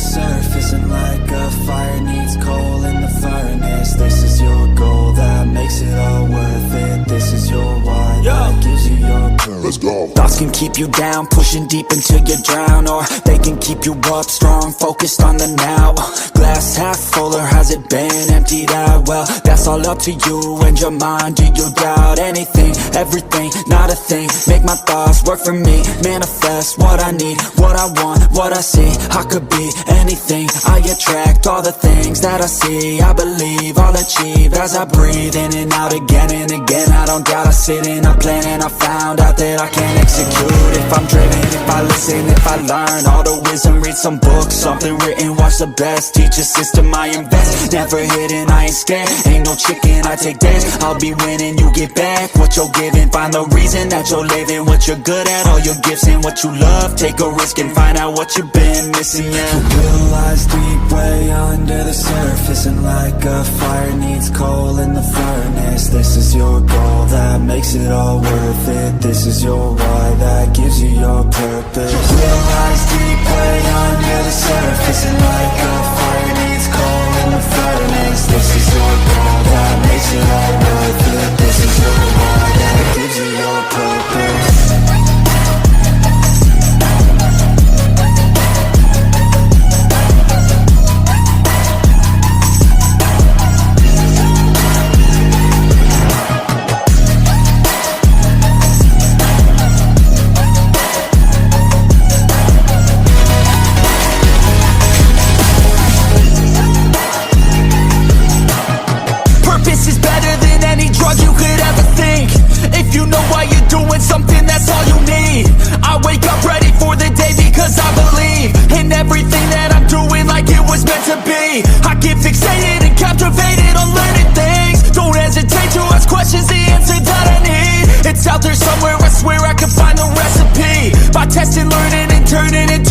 the surface, and like a fire needs coal in the furnace. This is your goal that makes it all worth it. This is your why that gives you your purpose. Let's go. Thoughts can keep you down, pushing deep until you drown, or they can keep you up strong, focused on the now. Glass half full, or has it been emptied out? Well, that's all up to you and your mind. Do you doubt anything, everything, not a thing? Make my thoughts work for me, manifest what I need, what I want, what I see. I could be anything, I attract all the things that I see. I believe I'll achieve as I breathe in and out again and again. I don't doubt, I sit and I plan, and I found out that I can execute if I'm driven, if I listen, if I learn all the wisdom. Read some books, something written, watch the best, teach a system I invest. Never hidden, I ain't scared, ain't no chicken, I take dares. I'll be winning, you get back what you're giving. Find the reason that you're living, what you're good at, all your gifts and what you love. Take a risk and find out what you've been missing, yeah. The will lies deep way under the surface, and like a fire needs coal in the furnace. This is your goal that makes it all worth it. This is your why that gives you your purpose. The will lies deep way under the surface, and like a fire needs coal in the furnace. This is your goal that makes it all worth it. This is your why that gives you your purpose. Something, that's all you need. I wake up ready for the day because I believe in everything that I'm doing like it was meant to be. I get fixated and captivated on learning things. Don't hesitate to ask questions, the answer that I need. It's out there somewhere, I swear I can find the recipe. By testing, learning, and turning it